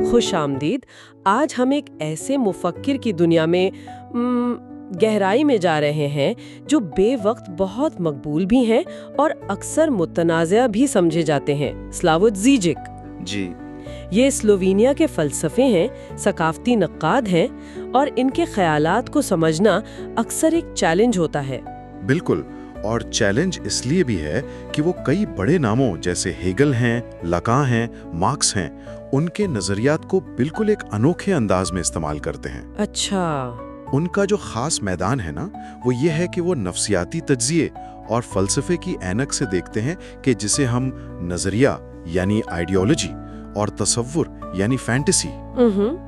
خوش آمدید. آج ہم ایک ایسے مفکر کی دنیا میں گہرائی میں جا رہے ہیں جو بے وقت بہت مقبول بھی ہیں اور اکثر متنازع بھی سمجھے جاتے ہیں. سلاوڈ زیجک. جی. یہ سلووینیا کے فلسفے ہیں، ثقافتی نقاد ہیں، اور ان کے خیالات کو سمجھنا اکثر ایک چیلنج ہوتا ہے. بالکل، اور چیلنج اس لیے بھی ہے کہ وہ کئی بڑے ناموں جیسے ہیگل ہیں، لاکان ہیں، مارکس ہیں، ان کے نظریات کو بالکل ایک انوکھے انداز میں استعمال کرتے ہیں. اچھا. ان کا جو خاص میدان ہے نا، وہ یہ ہے کہ وہ نفسیاتی تجزیے اور فلسفے کی اینک سے دیکھتے ہیں کہ جسے ہم نظریہ یعنی آئیڈیالوجی اور تصور یعنی فینٹیسی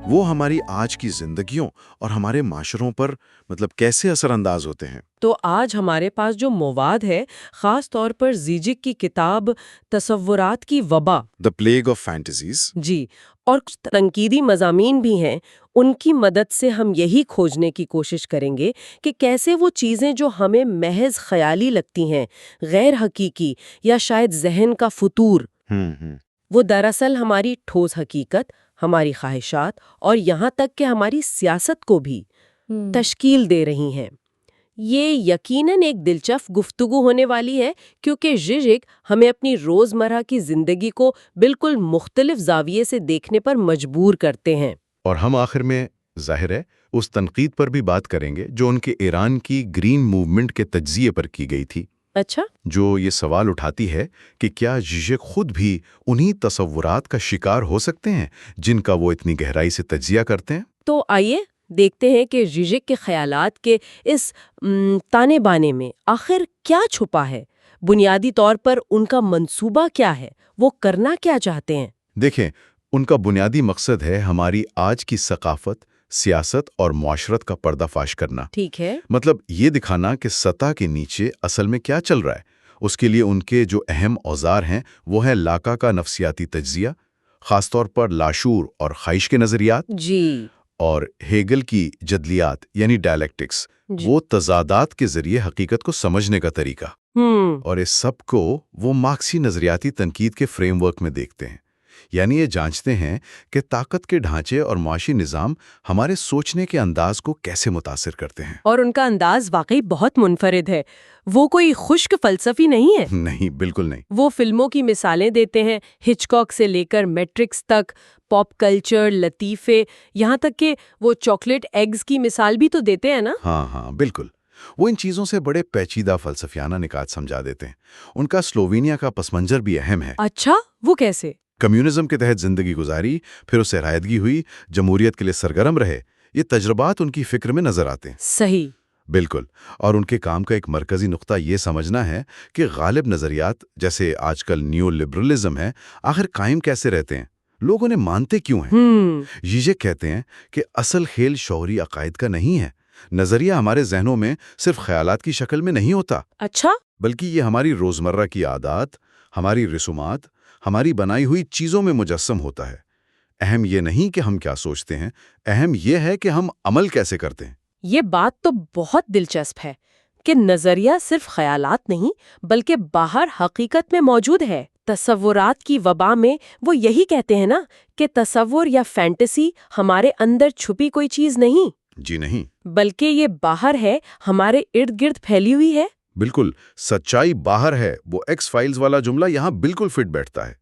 وہ ہماری آج کی زندگیوں اور ہمارے معاشروں پر کیسے اثر انداز ہوتے ہیں. تو آج ہمارے پاس جو مواد ہے، خاص طور پر زیجک کی کتاب تصورات کی وبا، The Plague of Fantasies. جی، اور کچھ تنقیدی مضامین بھی ہیں. ان کی مدد سے ہم یہی کھوجنے کی کوشش کریں گے کہ کیسے وہ چیزیں جو ہمیں محض خیالی لگتی ہیں، غیر حقیقی یا شاید ذہن کا فطور، وہ دراصل ہماری ٹھوس حقیقت، ہماری خواہشات اور یہاں تک کہ ہماری سیاست کو بھی تشکیل دے رہی ہیں. یہ یقیناً ایک دلچسپ گفتگو ہونے والی ہے، کیونکہ زیجک ہمیں اپنی روزمرہ کی زندگی کو بالکل مختلف زاویے سے دیکھنے پر مجبور کرتے ہیں. اور ہم آخر میں ظاہر ہے اس تنقید پر بھی بات کریں گے جو ان کے ایران کی گرین موومنٹ کے تجزیے پر کی گئی تھی. اچھا. جو یہ سوال اٹھاتی ہے کہ کیا زیجک خود بھی انہی تصورات کا شکار ہو سکتے ہیں جن کا وہ اتنی گہرائی سے تجزیہ کرتے ہیں. تو آئیے دیکھتے ہیں کہ زیجک کے خیالات کے اس تانے بانے میں آخر کیا چھپا ہے. بنیادی طور پر ان کا منصوبہ کیا ہے، وہ کرنا کیا چاہتے ہیں. دیکھیں، ان کا بنیادی مقصد ہے ہماری آج کی ثقافت، سیاست اور معاشرت کا پردہ فاش کرنا. ٹھیک ہے. یہ دکھانا کہ سطح کے نیچے اصل میں کیا چل رہا ہے. اس کے لیے ان کے جو اہم اوزار ہیں وہ ہے لاکان کا نفسیاتی تجزیہ، خاص طور پر لاشعور اور خواہش کے نظریات. جی. اور ہیگل کی جدلیات یعنی ڈائلیکٹکس، وہ تضادات کے ذریعے حقیقت کو سمجھنے کا طریقہ. اور اس سب کو وہ مارکسی نظریاتی تنقید کے فریم ورک میں دیکھتے ہیں. یعنی یہ جانچتے ہیں کہ طاقت کے ڈھانچے اور معاشی نظام ہمارے سوچنے کے انداز کو کیسے متاثر کرتے ہیں. اور ان کا انداز واقعی بہت منفرد ہے. وہ کوئی خشک فلسفی نہیں ہے. نہیں، بالکل نہیں. وہ فلموں کی مثالیں دیتے ہیں، ہچکاک سے لے کر میٹرکس تک، پاپ کلچر، لطیفے، یہاں تک کہ وہ چاکلیٹ ایگز کی مثال بھی تو دیتے ہیں نا. ہاں بالکل. وہ ان چیزوں سے بڑے پیچیدہ فلسفیانہ نکات سمجھا دیتے ہیں. ان کا سلووینیا کا پس منظر بھی اہم ہے. اچھا، وہ کیسے؟ کمیونزم کے تحت زندگی گزاری، پھر اسے علیحدگی ہوئی، جمہوریت کے لیے سرگرم رہے. یہ تجربات ان کی فکر میں نظر آتے ہیں. صحیح. بالکل. اور ان کے کام کا ایک مرکزی نقطہ یہ سمجھنا ہے کہ غالب نظریات جیسے آج کل نیو لبرلزم ہے، آخر قائم کیسے رہتے ہیں، لوگ انہیں مانتے کیوں ہیں. زیجک کہتے ہیں کہ اصل کھیل شعوری عقائد کا نہیں ہے. نظریہ ہمارے ذہنوں میں صرف خیالات کی شکل میں نہیں ہوتا. اچھا. بلکہ یہ ہماری روزمرہ کی عادات، ہماری رسومات، ہماری بنائی ہوئی چیزوں میں مجسم ہوتا ہے. اہم یہ نہیں کہ ہم کیا سوچتے ہیں، اہم یہ ہے کہ ہم عمل کیسے کرتے ہیں. یہ بات تو بہت دلچسپ ہے کہ نظریہ صرف خیالات نہیں بلکہ باہر حقیقت میں موجود ہے. تصورات کی وبا میں وہ یہی کہتے ہیں نا کہ تصور یا فینٹیسی ہمارے اندر چھپی کوئی چیز نہیں. جی نہیں. بلکہ یہ باہر ہے، ہمارے ارد گرد پھیلی ہوئی ہے. بالکل. سچائی باہر ہے، وہ ایکس فائلز والا جملہ یہاں بالکل فٹ بیٹھتا ہے.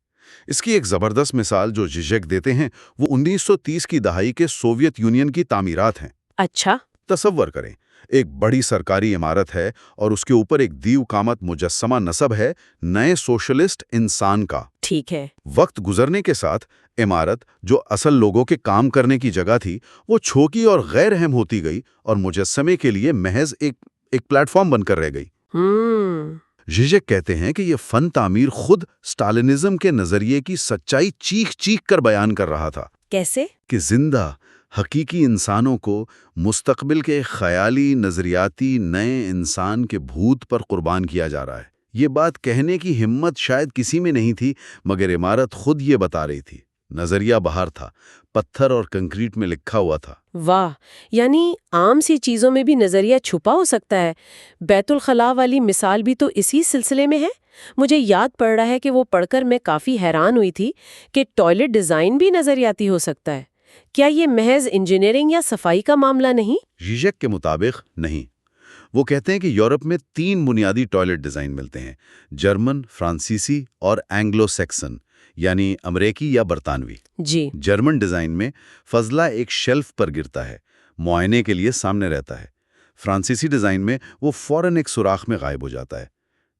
اس کی ایک زبردست مثال جو زیجک دیتے ہیں وہ 1930 کی دہائی کے سوویت یونین کی تعمیرات ہیں. اچھا. تصور کریں، ایک بڑی سرکاری عمارت ہے اور اس کے اوپر ایک دیو قامت مجسمہ نصب ہے نئے سوشلسٹ انسان کا. ٹھیک ہے. وقت گزرنے کے ساتھ عمارت جو اصل لوگوں کے کام کرنے کی جگہ تھی وہ چھوٹی اور غیر اہم ہوتی گئی اور مجسمے کے لیے محض ایک پلیٹ فارم بن کر رہ گئی. زیجک کہتے ہیں کہ یہ فن تعمیر خود اسٹالنزم کے نظریے کی سچائی چیخ کر بیان کر رہا تھا. کیسے؟ کہ زندہ حقیقی انسانوں کو مستقبل کے خیالی نظریاتی نئے انسان کے بھوت پر قربان کیا جا رہا ہے. یہ بات کہنے کی ہمت شاید کسی میں نہیں تھی، مگر عمارت خود یہ بتا رہی تھی. نظریہ باہر تھا، پتھر اور کنکریٹ میں لکھا ہوا تھا۔ واہ، یعنی عام سی چیزوں میں بھی نظریہ چھپا ہو سکتا ہے۔ بیت الخلاء والی مثال بھی تو اسی سلسلے میں ہے۔ مجھے یاد پڑ رہا ہے کہ وہ پڑھ کر میں کافی حیران ہوئی تھی کہ ٹوائلٹ ڈیزائن بھی نظریاتی ہو سکتا ہے۔ کیا یہ محض انجینئرنگ یا صفائی کا معاملہ نہیں؟ زیزک کے مطابق نہیں۔ وہ کہتے ہیں کہ یورپ میں 3 بنیادی ٹوائلٹ ڈیزائن ملتے ہیں: جرمن، فرانسیسی اور اینگلو سیکسن، یعنی امریکی یا برطانوی۔ جی۔ جرمن ڈیزائن میں فضلہ ایک شیلف پر گرتا ہے، معائنے کے لیے سامنے رہتا ہے۔ فرانسیسی ڈیزائن میں وہ فوراً ایک سوراخ میں غائب ہو جاتا ہے۔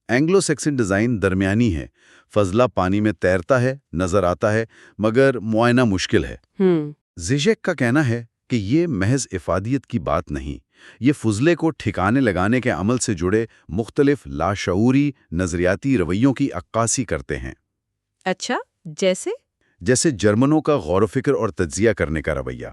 اینگلو سیکسن ڈیزائن درمیانی ہے، فضلہ پانی میں تیرتا ہے، نظر آتا ہے، مگر معائنہ مشکل ہے۔ زیزک کا کہنا ہے کہ یہ محض افادیت کی بات نہیں، یہ فضلے کو ٹھکانے لگانے کے عمل سے جڑے مختلف لاشعوری نظریاتی رویوں کی عکاسی کرتے ہیں۔ اچھا، جیسے جرمنوں کا غور و فکر اور تجزیہ کرنے کا رویہ،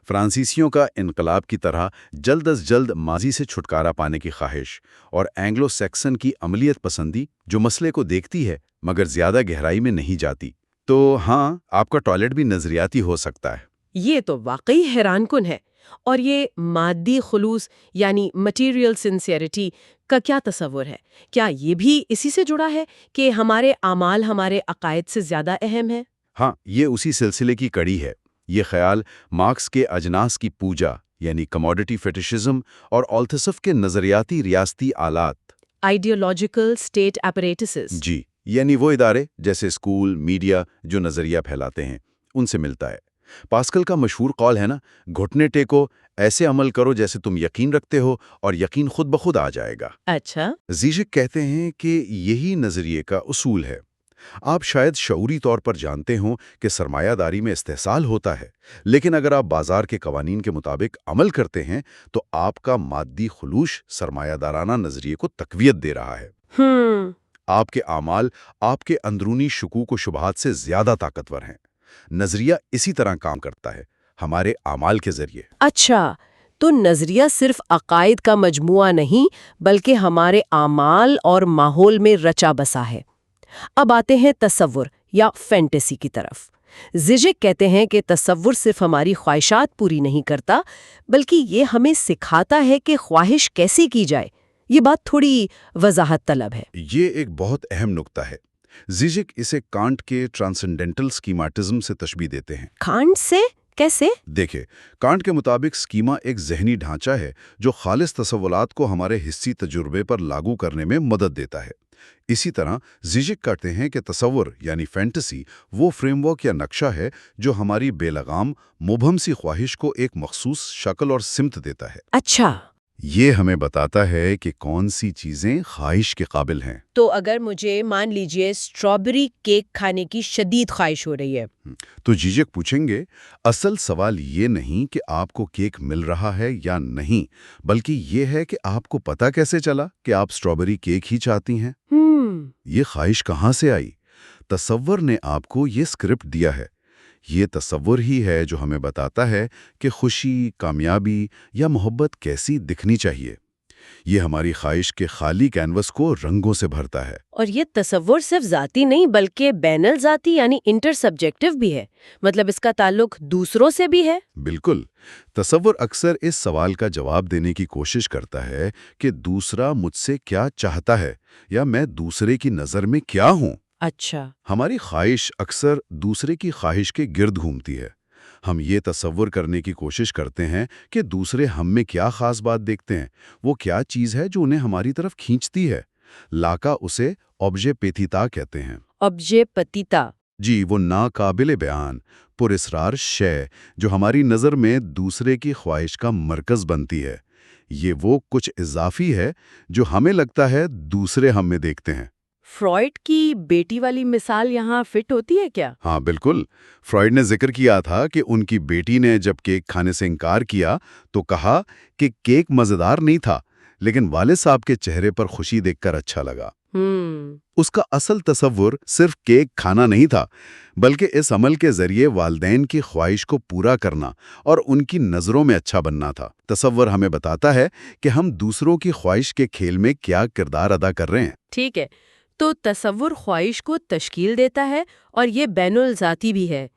فرانسیسیوں کا انقلاب کی طرح جلد از جلد ماضی سے چھٹکارا پانے کی خواہش، اور اینگلو سیکسن کی عملیت پسندی جو مسئلے کو دیکھتی ہے مگر زیادہ گہرائی میں نہیں جاتی۔ تو ہاں، آپ کا ٹوائلٹ بھی نظریاتی ہو سکتا ہے۔ یہ تو واقعی حیران کن ہے۔ اور یہ مادی خلوص یعنی مٹیریل سنسیئرٹی کا کیا تصور ہے؟ کیا یہ بھی اسی سے جڑا ہے کہ ہمارے اعمال ہمارے عقائد سے زیادہ اہم ہے؟ ہاں، یہ اسی سلسلے کی کڑی ہے۔ یہ خیال مارکس کے اجناس کی پوجا یعنی کموڈٹی فیٹیشزم اور آلتھسف کے نظریاتی ریاستی آلات آئیڈیولوجیکل اسٹیٹ ایپریٹسز، جی، یعنی وہ ادارے جیسے اسکول، میڈیا جو نظریہ پھیلاتے ہیں، ان سے ملتا ہے۔ پاسکل کا مشہور قول ہے نا، گھٹنے ٹیکو، ایسے عمل کرو جیسے تم یقین رکھتے ہو اور یقین خود بخود آ جائے گا۔ اچھا، زیزک کہتے ہیں کہ یہی نظریے کا اصول ہے۔ آپ شاید شعوری طور پر جانتے ہوں کہ سرمایہ داری میں استحصال ہوتا ہے، لیکن اگر آپ بازار کے قوانین کے مطابق عمل کرتے ہیں تو آپ کا مادی خلوص سرمایہ دارانہ نظریے کو تقویت دے رہا ہے۔ آپ کے اعمال آپ کے اندرونی شکوک و شبہات سے زیادہ طاقتور ہیں۔ نظریہ اسی طرح کام کرتا ہے، ہمارے اعمال کے ذریعے۔ اچھا، تو نظریہ صرف عقائد کا مجموعہ نہیں بلکہ ہمارے اعمال اور ماحول میں رچا بسا ہے۔ اب آتے ہیں تصور یا فینٹیسی کی طرف۔ زیزک کہتے ہیں کہ تصور صرف ہماری خواہشات پوری نہیں کرتا بلکہ یہ ہمیں سکھاتا ہے کہ خواہش کیسے کی جائے۔ یہ بات تھوڑی وضاحت طلب ہے۔ یہ ایک بہت اہم نکتہ ہے۔ زیزک اسے کانٹ کے ٹرانسنڈنٹل سکیماٹزم سے تشبیہ دیتے ہیں۔ Can't say? کیسے؟ دیکھیں، کانٹ کے مطابق سکیما ایک ذہنی ڈھانچہ ہے جو خالص تصورات کو ہمارے حسی تجربے پر لاگو کرنے میں مدد دیتا ہے۔ اسی طرح زیزک کہتے ہیں کہ تصور یعنی فینٹیسی وہ فریم ورک یا نقشہ ہے جو ہماری بے لگام مبہم سی خواہش کو ایک مخصوص شکل اور سمت دیتا ہے۔ اچھا، یہ ہمیں بتاتا ہے کہ کون سی چیزیں خواہش کے قابل ہیں۔ تو اگر مجھے مان لیجئے اسٹرابری کیک کھانے کی شدید خواہش ہو رہی ہے تو زیزک پوچھیں گے، اصل سوال یہ نہیں کہ آپ کو کیک مل رہا ہے یا نہیں، بلکہ یہ ہے کہ آپ کو پتہ کیسے چلا کہ آپ اسٹرابری کیک ہی چاہتی ہیں۔ یہ خواہش کہاں سے آئی؟ تصور نے آپ کو یہ اسکرپٹ دیا ہے۔ یہ تصور ہی ہے جو ہمیں بتاتا ہے کہ خوشی، کامیابی یا محبت کیسی دکھنی چاہیے۔ یہ ہماری خواہش کے خالی کینوس کو رنگوں سے بھرتا ہے۔ اور یہ تصور صرف ذاتی نہیں بلکہ بین الذاتی یعنی انٹر سبجیکٹو بھی ہے، مطلب اس کا تعلق دوسروں سے بھی ہے۔ بالکل، تصور اکثر اس سوال کا جواب دینے کی کوشش کرتا ہے کہ دوسرا مجھ سے کیا چاہتا ہے یا میں دوسرے کی نظر میں کیا ہوں۔ اچھا، ہماری خواہش اکثر دوسرے کی خواہش کے گرد گھومتی ہے۔ ہم یہ تصور کرنے کی کوشش کرتے ہیں کہ دوسرے ہم میں کیا خاص بات دیکھتے ہیں، وہ کیا چیز ہے جو انہیں ہماری طرف کھینچتی ہے۔ لاکا اسے آبجے پیتیتا کہتے ہیں۔ آبجے پتیتا؟ جی، وہ ناقابل بیان پراسرار شے جو ہماری نظر میں دوسرے کی خواہش کا مرکز بنتی ہے۔ یہ وہ کچھ اضافی ہے جو ہمیں لگتا ہے دوسرے ہم میں دیکھتے ہیں۔ فرائڈ کی بیٹی والی مثال یہاں فٹ ہوتی ہے کیا؟ ہاں بالکل، فرائڈ نے ذکر کیا تھا کہ ان کی بیٹی نے جب کیک کھانے سے انکار کیا تو کہا کہ کیک مزیدار نہیں تھا، لیکن والد صاحب کے چہرے پر خوشی دیکھ کر اچھا لگا۔ اس کا اصل تصور صرف کیک کھانا نہیں تھا، بلکہ اس عمل کے ذریعے والدین کی خواہش کو پورا کرنا اور ان کی نظروں میں اچھا بننا تھا۔ تصور ہمیں بتاتا ہے کہ ہم دوسروں کی خواہش کے کھیل میں کیا کردار ادا کر رہے ہیں۔ ٹھیک ہے، تو تصور خواہش کو تشکیل دیتا ہے اور یہ بین الذاتی بھی ہے۔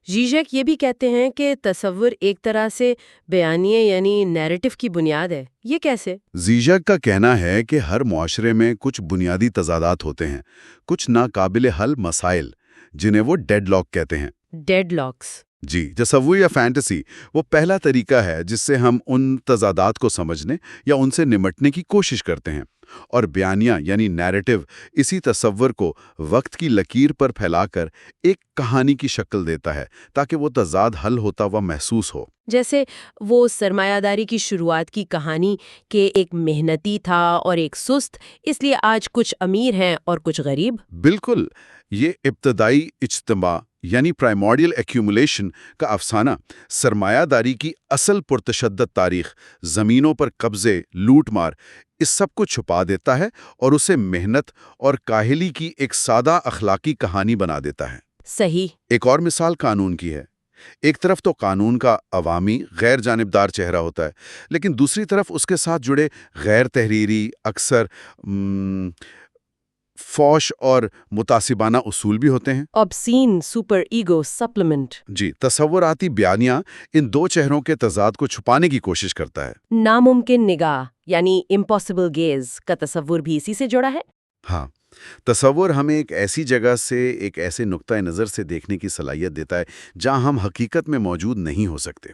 زیزک یہ بھی کہتے ہیں کہ تصور ایک طرح سے بیانیے یعنی نیریٹو کی بنیاد ہے. یہ کیسے؟ زیزک کا کہنا ہے کہ ہر معاشرے میں کچھ بنیادی تضادات ہوتے ہیں، کچھ ناقابل حل مسائل، جنہیں وہ ڈیڈ لاک کہتے ہیں۔ Dead locks. جی، تصور یا فینٹیسی وہ پہلا طریقہ ہے جس سے ہم ان تضادات کو سمجھنے یا ان سے نمٹنے کی کوشش کرتے ہیں، اور بیانیہ یعنی نیریٹو اسی تصور کو وقت کی لکیر پر پھیلا کر ایک کہانی کی شکل دیتا ہے تاکہ وہ تضاد حل ہوتا ہوا محسوس ہو۔ جیسے وہ سرمایہ داری کی شروعات کی کہانی کہ ایک محنتی تھا اور ایک سست، اس لیے آج کچھ امیر ہیں اور کچھ غریب۔ بالکل، یہ ابتدائی اجتماع یعنی پرائمورڈیل ایکیومولیشن کا افسانہ سرمایہ داری کی اصل پرتشدد تاریخ، زمینوں پر قبضے، لوٹ مار، اس سب کو چھپا دیتا ہے اور اسے محنت اور کاہلی کی ایک سادہ اخلاقی کہانی بنا دیتا ہے۔ صحیح۔ ایک اور مثال قانون کی ہے۔ ایک طرف تو قانون کا عوامی غیر جانبدار چہرہ ہوتا ہے، لیکن دوسری طرف اس کے ساتھ جڑے غیر تحریری، اکثر فوش اور متعصبانہ اصول بھی ہوتے ہیں۔ obscene super ego supplement۔ جی، تصوراتی بیانیہ ان دو چہروں کے تضاد کو چھپانے کی کوشش کرتا ہے۔ ناممکن نگاہ یعنی impossible gaze کا تصور بھی اسی سے جڑا ہے۔ ہاں، تصور ہمیں ایک ایسی جگہ سے، ایک ایسے نقطۂ نظر سے دیکھنے کی صلاحیت دیتا ہے جہاں ہم حقیقت میں موجود نہیں ہو سکتے۔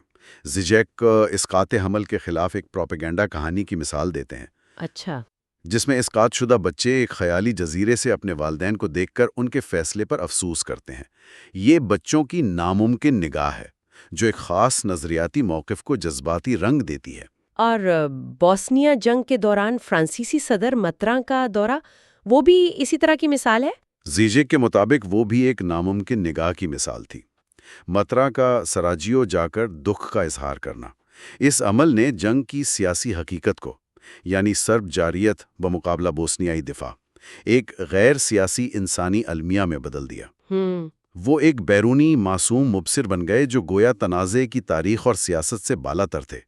زیزک اسقاط حمل کے خلاف ایک پروپیگنڈا کہانی کی مثال دیتے ہیں۔ اچھا۔ جس میں اسقاط شدہ بچے ایک خیالی جزیرے سے اپنے والدین کو دیکھ کر ان کے فیصلے پر افسوس کرتے ہیں۔ یہ بچوں کی ناممکن نگاہ ہے جو ایک خاص نظریاتی موقف کو جذباتی رنگ دیتی ہے۔ اور بوسنیا جنگ کے دوران فرانسیسی صدر متراں کا دورہ، وہ بھی اسی طرح کی مثال ہے؟ زیزک کے مطابق وہ بھی ایک ناممکن نگاہ کی مثال تھی۔ متراں کا سراجیو جا کر دکھ کا اظہار کرنا، اس عمل نے جنگ کی سیاسی حقیقت کو، یعنی سرب جاریت بمقابلہ بوسنیائی دفاع، ایک غیر سیاسی انسانی المیہ میں بدل دیا۔ وہ ایک بیرونی معصوم مبصر بن گئے جو گویا تنازع کی تاریخ اور سیاست سے بالا تر تھے۔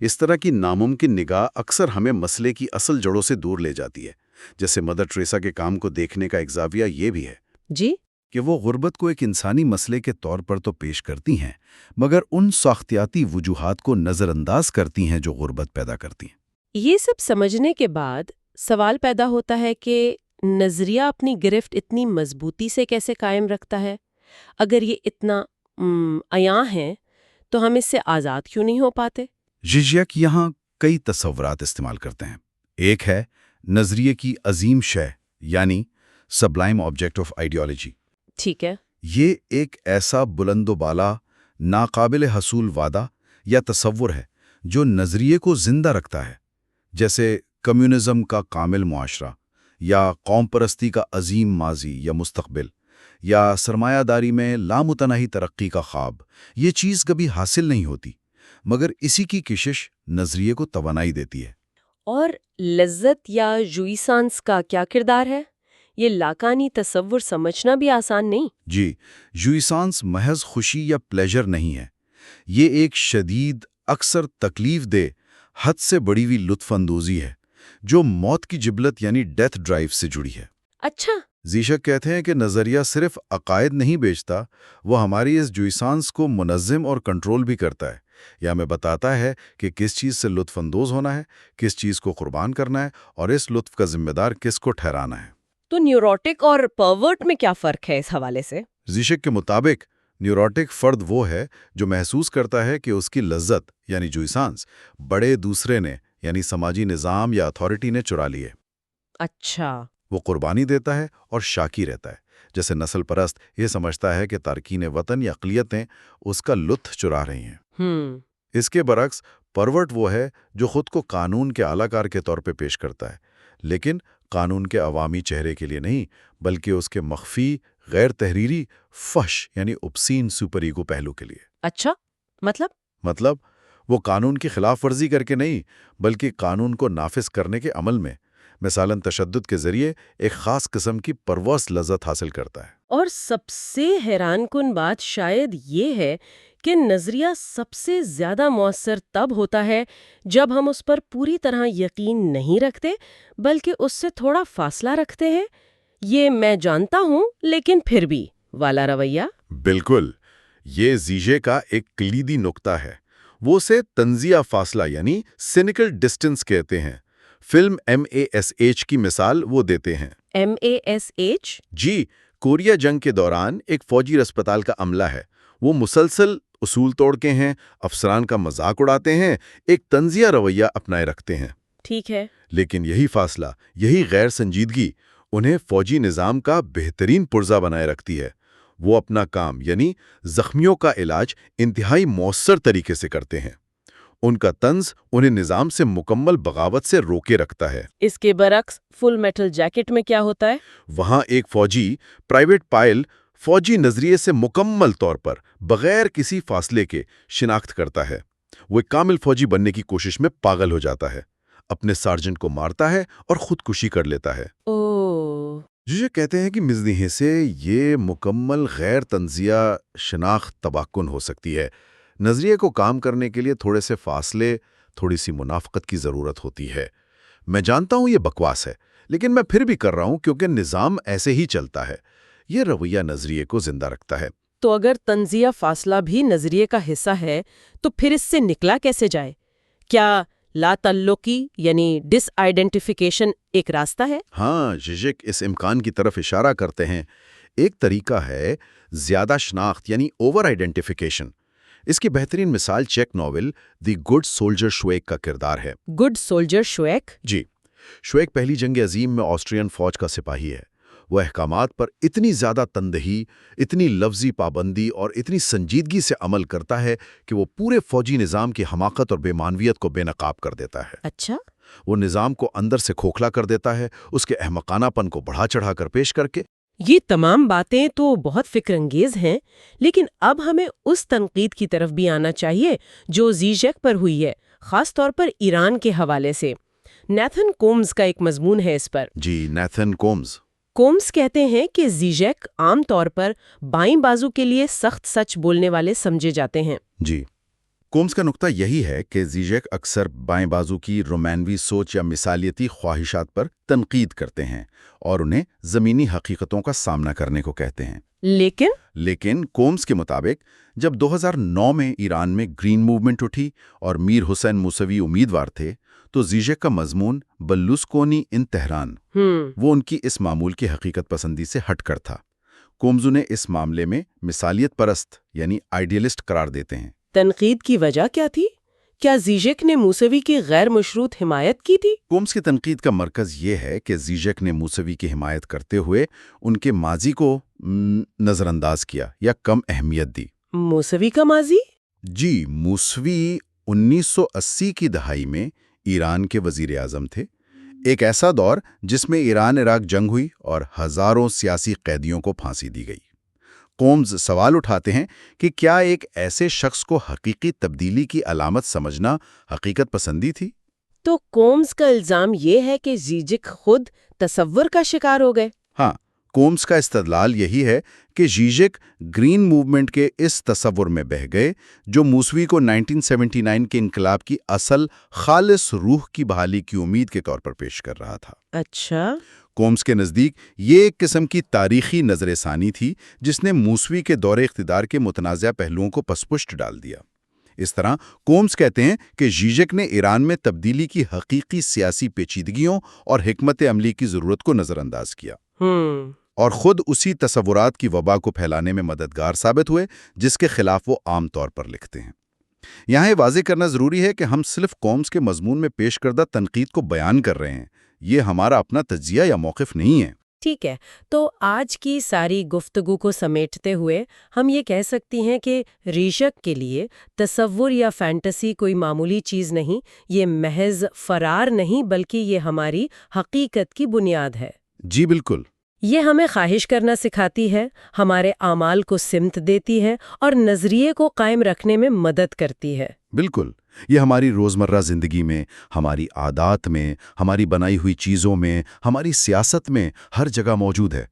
اس طرح کی ناممکن نگاہ اکثر ہمیں مسئلے کی اصل جڑوں سے دور لے جاتی ہے، جیسے مدر ٹریسا کے کام کو دیکھنے کا ایک زاویہ یہ بھی ہے جی کہ وہ غربت کو ایک انسانی مسئلے کے طور پر تو پیش کرتی ہیں، مگر ان ساختیاتی وجوہات کو نظر انداز کرتی ہیں جو غربت پیدا کرتی ہیں۔ یہ سب سمجھنے کے بعد سوال پیدا ہوتا ہے کہ نظریہ اپنی گرفت اتنی مضبوطی سے کیسے قائم رکھتا ہے؟ اگر یہ اتنا عیاں ہے تو ہم اس سے آزاد کیوں نہیں ہو پاتے؟ زیزک یہاں کئی تصورات استعمال کرتے ہیں۔ ایک ہے نظریے کی عظیم شے، یعنی سبلائم آبجیکٹ آف آئیڈیالوجی۔ ٹھیک ہے۔ یہ ایک ایسا بلند و بالا، ناقابل حصول وعدہ یا تصور ہے جو نظریے کو زندہ رکھتا ہے، جیسے کمیونزم کا کامل معاشرہ، یا قوم پرستی کا عظیم ماضی یا مستقبل، یا سرمایہ داری میں لامتناہی ترقی کا خواب۔ یہ چیز کبھی حاصل نہیں ہوتی، مگر اسی کی کشش نظریے کو توانائی دیتی ہے۔ اور لذت یا جوئسانس کا کیا کردار ہے؟ یہ لاکانی تصور سمجھنا بھی آسان نہیں۔ جی، جوئسانس محض خوشی یا پلیجر نہیں ہے، یہ ایک شدید، اکثر تکلیف دہ، حد سے بڑی ہوئی لطف اندوزی ہے جو موت کی جبلت یعنی ڈیتھ ڈرائیو سے جڑی ہے۔ اچھا۔ زیزک کہتے ہیں کہ نظریہ صرف عقائد نہیں بیچتا، وہ ہماری اس جوئسانس کو منظم اور کنٹرول بھی کرتا ہے، یا ہمیں بتاتا ہے کہ کس چیز سے لطف اندوز ہونا ہے، کس چیز کو قربان کرنا ہے، اور اس لطف کا ذمہ دار کس کو ٹھہرانا ہے۔ تو نیوروٹک اور پرورٹ میں کیا فرق ہے اس حوالے سے؟ زیزک کے مطابق نیوروٹک فرد وہ ہے جو محسوس کرتا ہے کہ اس کی لذت یعنی جوئسانس بڑے دوسرے نے، یعنی سماجی نظام یا اتھارٹی نے چرا لی ہے۔ اچھا۔ وہ قربانی دیتا ہے اور شاکی رہتا ہے، جیسے نسل پرست یہ سمجھتا ہے کہ تارکین وطن یا اقلیتیں اس کا لطف چرا رہی ہیں۔ اس کے برعکس پرورٹ وہ ہے جو خود کو قانون کے اعلی کار کے طور پہ پیش کرتا ہے، لیکن قانون کے عوامی چہرے کے لیے نہیں، بلکہ اس کے مخفی، غیر تحریری، فحش یعنی obscene سپر ایگو پہلو کے لیے۔ اچھا، مطلب وہ قانون کی خلاف ورزی کر کے نہیں، بلکہ قانون کو نافذ کرنے کے عمل میں، مثلاً تشدد کے ذریعے ایک خاص قسم کی پرواز لذت حاصل کرتا ہے۔ اور سب سے حیران کن بات شاید یہ ہے کہ نظریہ سب سے زیادہ مؤثر تب ہوتا ہے جب ہم اس پر پوری طرح یقین نہیں رکھتے، بلکہ اس سے تھوڑا فاصلہ رکھتے ہیں۔ یہ میں جانتا ہوں لیکن پھر بھی والا رویہ۔ بالکل، یہ زیجے کا ایک کلیدی نقطہ ہے۔ وہ اسے تنزیہ فاصلہ یعنی سینیکل ڈسٹنس کہتے ہیں۔ فلم MASH کی مثال وہ دیتے ہیں۔ MASH؟ جی، کوریا جنگ کے دوران ایک فوجی اسپتال کا عملہ ہے۔ وہ مسلسل اصول توڑتے ہیں، افسران کا مذاق اڑاتے ہیں، ایک تنزیہ رویہ اپنائے رکھتے ہیں۔ ٹھیک ہے۔ لیکن یہی فاصلہ، یہی غیر سنجیدگی انہیں فوجی نظام کا بہترین پرزہ بنائے رکھتی ہے۔ وہ اپنا کام یعنی زخمیوں کا علاج انتہائی مؤثر طریقے سے کرتے ہیں۔ ان کا طنز انہیں نظام سے مکمل بغاوت سے روکے رکھتا ہے۔ اس کے برعکس فل میٹل جیکٹ میں کیا ہوتا ہے؟ وہاں ایک فوجی، پرائیویٹ پائل، فوجی نظریے سے مکمل طور پر بغیر کسی فاصلے کے شناخت کرتا ہے۔ وہ ایک کامل فوجی بننے کی کوشش میں پاگل ہو جاتا ہے، اپنے سارجنٹ کو مارتا ہے اور خودکشی کر لیتا ہے۔ جو کہتے ہیں کہ مزدیح سے یہ مکمل غیر تنزیہ شناخت تباکن ہو سکتی ہے۔ نظریے کو کام کرنے کے لیے تھوڑے سے فاصلے، تھوڑی سی منافقت کی ضرورت ہوتی ہے۔ میں جانتا ہوں یہ بکواس ہے، لیکن میں پھر بھی کر رہا ہوں کیونکہ نظام ایسے ہی چلتا ہے۔ یہ رویہ نظریے کو زندہ رکھتا ہے۔ تو اگر تنزیہ فاصلہ بھی نظریے کا حصہ ہے تو پھر اس سے نکلا کیسے جائے؟ کیا لا تعلقی یعنی ڈس آئیڈینٹیفیکیشن ایک راستہ ہے؟ ہاں، زیجک اس امکان کی طرف اشارہ کرتے ہیں۔ ایک طریقہ ہے زیادہ شناخت یعنی اوور آئیڈینٹیفیکیشن۔ اس کی بہترین مثال چیک novel the good soldier Schweik کا کردار ہے۔ Good soldier شویک؟ جی، شویک پہلی جنگ عظیم میں آسٹرین فوج کا سپاہی ہے۔ وہ احکامات پر اتنی زیادہ تندہی، اتنی لفظی پابندی اور اتنی سنجیدگی سے عمل کرتا ہے کہ وہ پورے فوجی نظام کی حماقت اور بے معنویت کو بے نقاب کر دیتا ہے۔ اچھا؟ وہ نظام کو اندر سے کھوکھلا کر دیتا ہے، اس کے احمقانہ پن کو بڑھا چڑھا کر پیش کر کے۔ یہ تمام باتیں تو بہت فکر انگیز ہیں، لیکن اب ہمیں اس تنقید کی طرف بھی آنا چاہیے جو زیجک پر ہوئی ہے، خاص طور پر ایران کے حوالے سے۔ نیتھن کومز کا ایک مضمون ہے اس پر۔ جی، نیتھن کومز کہتے ہیں کہ زیجک عام طور پر بائیں بازو کے لیے سخت سچ بولنے والے سمجھے جاتے ہیں۔ جی، کومز کا نقطہ یہی ہے کہ زیجک اکثر بائیں بازو کی رومانوی سوچ یا مثالیتی خواہشات پر تنقید کرتے ہیں اور انہیں زمینی حقیقتوں کا سامنا کرنے کو کہتے ہیں۔ لیکن کومز کے مطابق جب 2009 میں ایران میں گرین موومنٹ اٹھی اور میر حسین موسوی امیدوار تھے تو زیجک کا مضمون بلوسکونی ان تہران، وہ ان کی اس معمول کی حقیقت پسندی سے ہٹ کر تھا۔ کومز نے اس معاملے میں مثالیت پرست یعنی آئیڈیلسٹ قرار دیتے ہیں۔ تنقید کی وجہ کیا تھی؟ کیا زیجک نے موسوی کی غیر مشروط حمایت کی تھی؟ کومز کی تنقید کا مرکز یہ ہے کہ زیجک نے موسوی کی حمایت کرتے ہوئے ان کے ماضی کو نظر انداز کیا یا کم اہمیت دی۔ موسوی کا ماضی؟ جی، موسوی 1980 کی دہائی میں ایران کے وزیر اعظم تھے، ایک ایسا دور جس میں ایران عراق جنگ ہوئی اور ہزاروں سیاسی قیدیوں کو پھانسی دی گئی۔ کومز سوال اٹھاتے ہیں کہ کیا ایک ایسے شخص کو حقیقی تبدیلی کی علامت سمجھنا حقیقت پسندی تھی؟ تو کومز کا الزام یہ ہے کہ زیجک خود تصور کا شکار ہو گئے۔ ہاں، کومز کا استدلال یہی ہے کہ زیجک گرین موومنٹ کے اس تصور میں بہہ گئے جو موسوی کو 1979 کے انقلاب کی اصل خالص روح کی بحالی کی امید کے طور پر پیش کر رہا تھا۔ اچھا۔ کومز کے نزدیک یہ ایک قسم کی تاریخی نظر ثانی تھی جس نے موسوی کے دور اقتدار کے متنازع پہلوؤں کو پس پشت ڈال دیا۔ اس طرح کومز کہتے ہیں کہ زیجک نے ایران میں تبدیلی کی حقیقی سیاسی پیچیدگیوں اور حکمت عملی کی ضرورت کو نظر انداز کیا اور خود اسی تصورات کی وبا کو پھیلانے میں مددگار ثابت ہوئے جس کے خلاف وہ عام طور پر لکھتے ہیں۔ یہاں یہ واضح کرنا ضروری ہے کہ ہم صرف کومز کے مضمون میں پیش کردہ تنقید کو بیان کر رہے ہیں، یہ ہمارا اپنا تجزیہ یا موقف نہیں ہے۔ ٹھیک ہے، تو آج کی ساری گفتگو کو سمیٹتے ہوئے ہم یہ کہہ سکتی ہیں کہ زیجک کے لیے تصور یا فینٹسی کوئی معمولی چیز نہیں، یہ محض فرار نہیں بلکہ یہ ہماری حقیقت کی بنیاد ہے۔ جی بالکل۔ یہ ہمیں خواہش کرنا سکھاتی ہے، ہمارے اعمال کو سمت دیتی ہے اور نظریے کو قائم رکھنے میں مدد کرتی ہے۔ بالکل، یہ ہماری روزمرہ زندگی میں، ہماری عادات میں، ہماری بنائی ہوئی چیزوں میں، ہماری سیاست میں ہر جگہ موجود ہے۔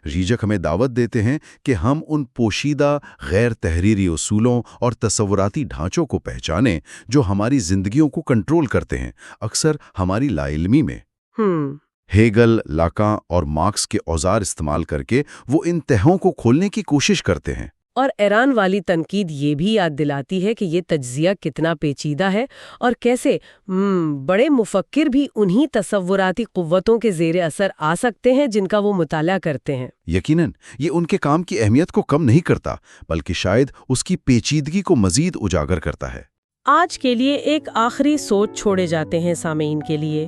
زیجک ہمیں دعوت دیتے ہیں کہ ہم ان پوشیدہ غیر تحریری اصولوں اور تصوراتی ڈھانچوں کو پہچانیں جو ہماری زندگیوں کو کنٹرول کرتے ہیں، اکثر ہماری لا علمی میں۔ ہیگل، لاکان اور مارکس کے اوزار استعمال کر کے وہ ان تہوں کو کھولنے کی کوشش کرتے ہیں۔ اور ایران والی تنقید یہ بھی یاد دلاتی ہے کہ یہ تجزیہ کتنا پیچیدہ ہے اور کیسے بڑے مفکر بھی انہی تصوراتی قوتوں کے زیر اثر آ سکتے ہیں جن کا وہ مطالعہ کرتے ہیں۔ یقیناً یہ ان کے کام کی اہمیت کو کم نہیں کرتا، بلکہ شاید اس کی پیچیدگی کو مزید اجاگر کرتا ہے۔ آج کے لیے ایک آخری سوچ چھوڑے جاتے ہیں سامعین کے لیے۔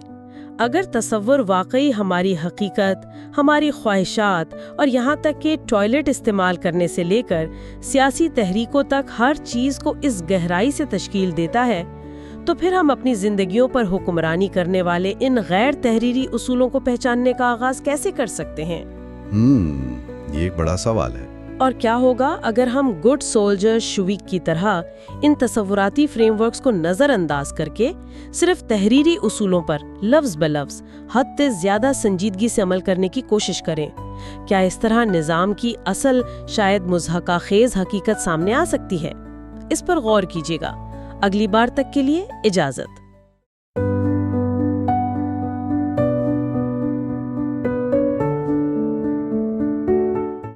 اگر تصور واقعی ہماری حقیقت، ہماری خواہشات اور یہاں تک کہ ٹوائلٹ استعمال کرنے سے لے کر سیاسی تحریکوں تک ہر چیز کو اس گہرائی سے تشکیل دیتا ہے، تو پھر ہم اپنی زندگیوں پر حکمرانی کرنے والے ان غیر تحریری اصولوں کو پہچاننے کا آغاز کیسے کر سکتے ہیں؟ یہ ایک بڑا سوال ہے۔ اور کیا ہوگا اگر ہم گڈ سولجر شویک کی طرح ان تصوراتی فریم ورکس کو نظر انداز کر کے صرف تحریری اصولوں پر لفظ بلفظ حد سے زیادہ سنجیدگی سے عمل کرنے کی کوشش کریں؟ کیا اس طرح نظام کی اصل شاید مضحکہ خیز حقیقت سامنے آ سکتی ہے؟ اس پر غور کیجیے گا۔ اگلی بار تک کے لیے اجازت۔